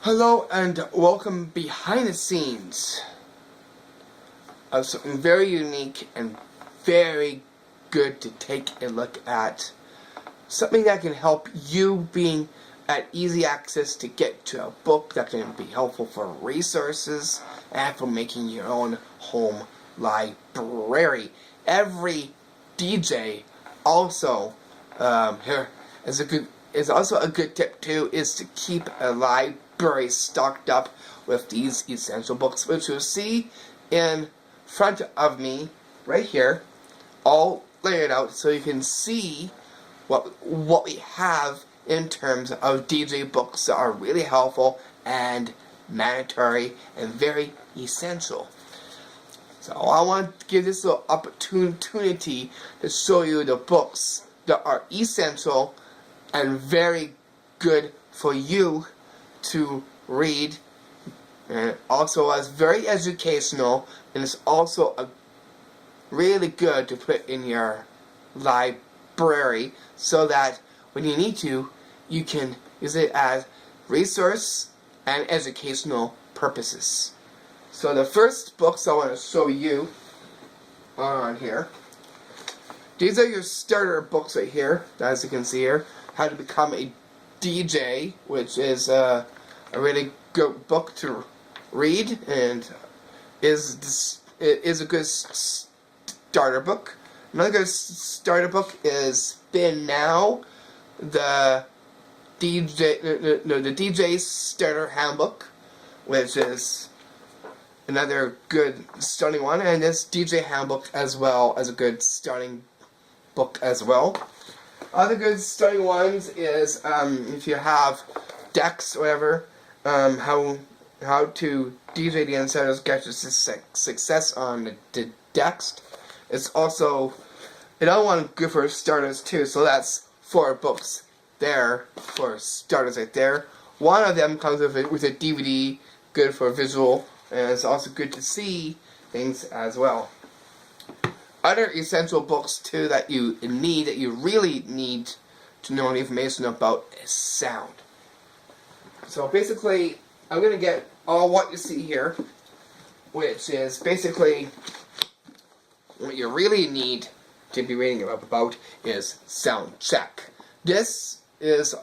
Hello and welcome behind the scenes of something very unique and very good to take a look at. Something that can help you being at easy access to get to a book that can be helpful for resources and for making your own home library. Every DJ also here is also a good tip too, is to keep a library stocked up with these essential books, which you'll see in front of me right here, all laid out so you can see what we have in terms of DJ books that are really helpful and mandatory and very essential. So I want to give this little opportunity to show you the books that are essential and very good for you to read, and also is very educational, and it's also really good to put in your library so that when you need to, you can use it as resource and educational purposes. So the first books I want to show you are on here. These are your starter books right here, as you can see here. How to Become a DJ, which is a really good book to read, and is a good starter book. Another good starter book is Spin Now, the DJ Starter Handbook, which is another good starting one, and this DJ Handbook as well as a good starting book as well. Other good starting ones is if you have decks or whatever, how to DJ the Insiders Get your success on the decks. It's also another one good for starters too. So that's 4 books there for starters right there. One of them comes with a DVD, good for visual, and it's also good to see things as well. Other essential books too that you really need to know information about is sound. So basically, I'm going to get all what you see here, which is basically what you really need to be reading about is sound check. This is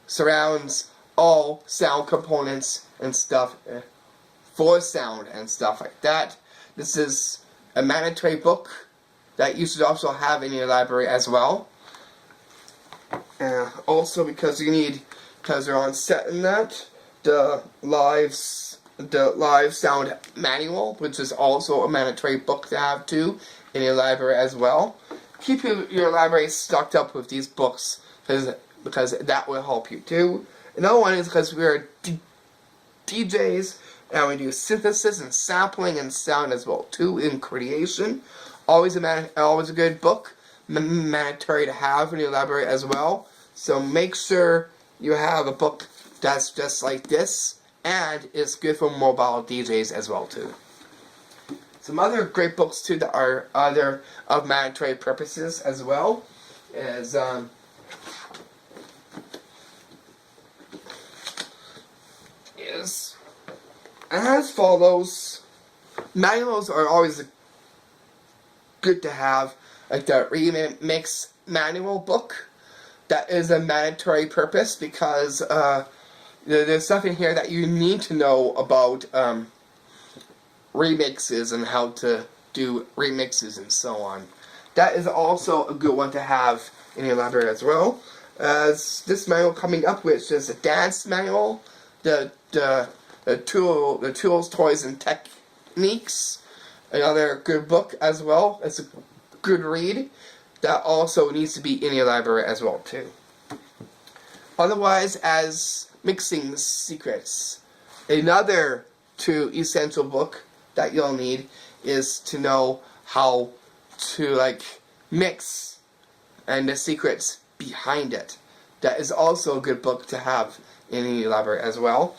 surrounds all sound components and stuff for sound and stuff like that. This is a mandatory book that you should also have in your library as well. Also because they're on set in that, the live sound manual, which is also a mandatory book to have too in your library as well. Keep your library stocked up with these books because that will help you too. Another one is because we're DJs, and we do synthesis and sampling and sound as well too in creation. Always a good book, mandatory to have in your library as well. So make sure you have a book that's just like this, and it's good for mobile DJs as well too. Some other great books too that are other of mandatory purposes as well is as follows. Manuals are always good to have, like the remix manual book. That is a mandatory purpose because there's stuff in here that you need to know about remixes and how to do remixes and so on. That is also a good one to have in your library as well. As this manual coming up, which is a dance manual, the tools, toys, and techniques. Another good book as well. It's a good read. That also needs to be in your library as well too. Otherwise, as Mixing Secrets, another essential book that you'll need is to know how to mix and the secrets behind it. That is also a good book to have in your library as well.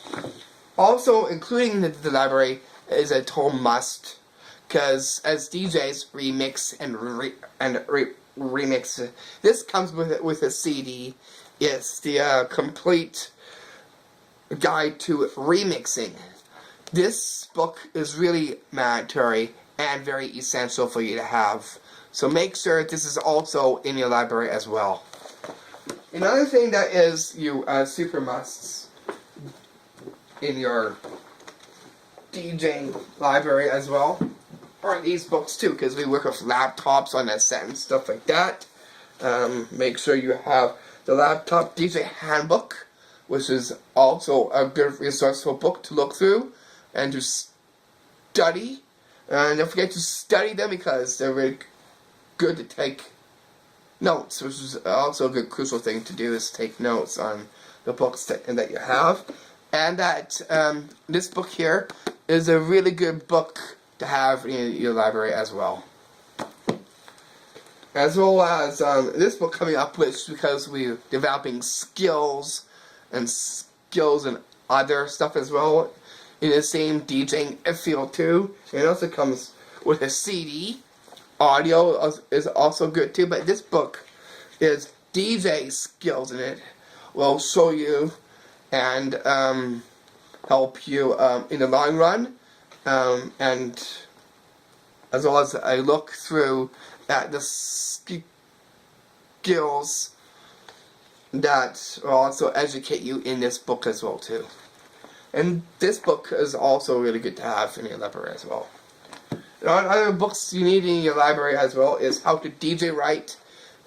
Also, including the library is a total must, because as DJs remix and remix, this comes with a CD. It's the complete Guide to Remixing. This book is really mandatory and very essential for you to have. So make sure this is also in your library as well. Another thing that is you super musts in your DJing library as well are these books too, because we work with laptops on that set and stuff like that. Make sure you have the Laptop DJ Handbook, which is also a good resourceful book to look through and to study. And don't forget to study them because they're really good to take notes, which is also a good crucial thing to do, is take notes on the books that you have. And that this book here is a really good book to have in your library as well. As well as this book coming up, which because we're developing skills and other stuff as well in the same DJing field too. It also comes with a CD. Audio is also good too, but this book is DJ skills in it. Will show you and help you in the long run, and as well as I look through at the skills that will also educate you in this book as well too. And this book is also really good to have in your library as well. And other books you need in your library as well is How to DJ Right.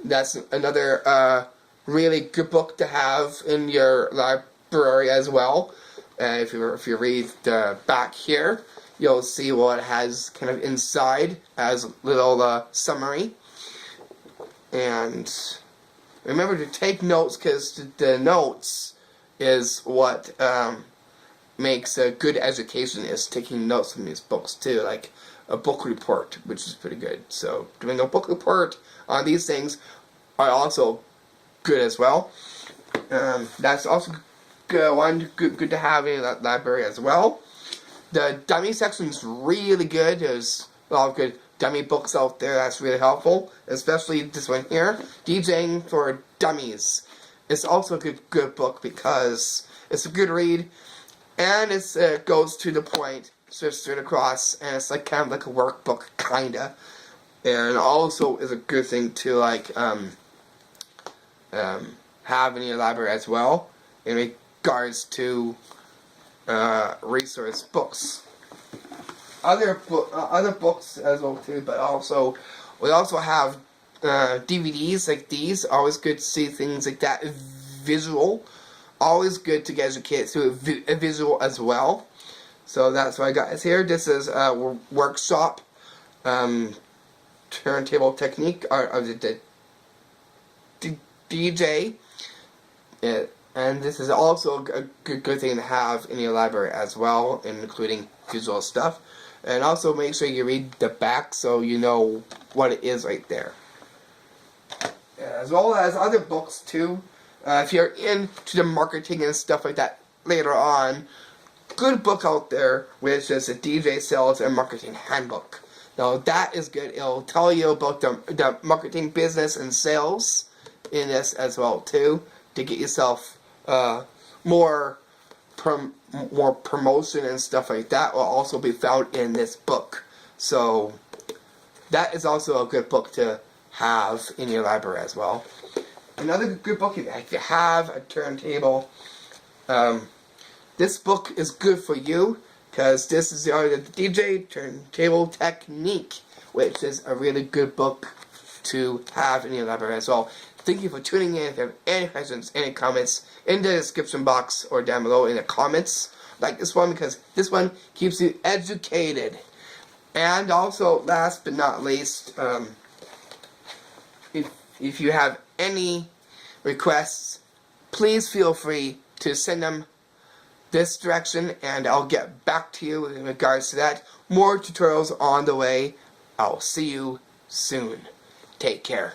That's another really good book to have in your library as well. If you read the back here, you'll see what it has kind of inside as a little summary. And remember to take notes, because the notes is what makes a good education, is taking notes from these books too, like a book report, which is pretty good. So doing a book report on these things are also good as well. That's also good to have in that library as well. The dummy section is really good. There's a lot of good dummy books out there that's really helpful, especially this one here, DJing for Dummies. It's also a good book because it's a good read, and it goes to the point, straight across, and it's like kind of like a workbook, kinda. And also is a good thing to like have in your library as well in regards to resource books. Other books as well too, but also we also have DVDs like these. Always good to see things like that. Visual, always good to get educated through a visual as well. So that's what I got here. This is a workshop turntable technique of the DJ. And this is also a good thing to have in your library as well, including visual stuff. And also make sure you read the back so you know what it is right there. As well as other books too. If you're into the marketing and stuff like that later on, good book out there, which is the DJ Sales and Marketing Handbook. Now that is good. It'll tell you about the marketing business and sales in this as well too, to get yourself more promotion and stuff like that will also be found in this book. So that is also a good book to have in your library as well. Another good book, if you have a turntable, this book is good for you because this is the DJ Turntable Technique, which is a really good book to have in your library as well. Thank you for tuning in. If you have any questions, any comments, in the description box or down below in the comments, like this one, because this one keeps you educated. And also, last but not least, if you have any requests, please feel free to send them this direction, and I'll get back to you in regards to that. More tutorials on the way. I'll see you soon. Take care.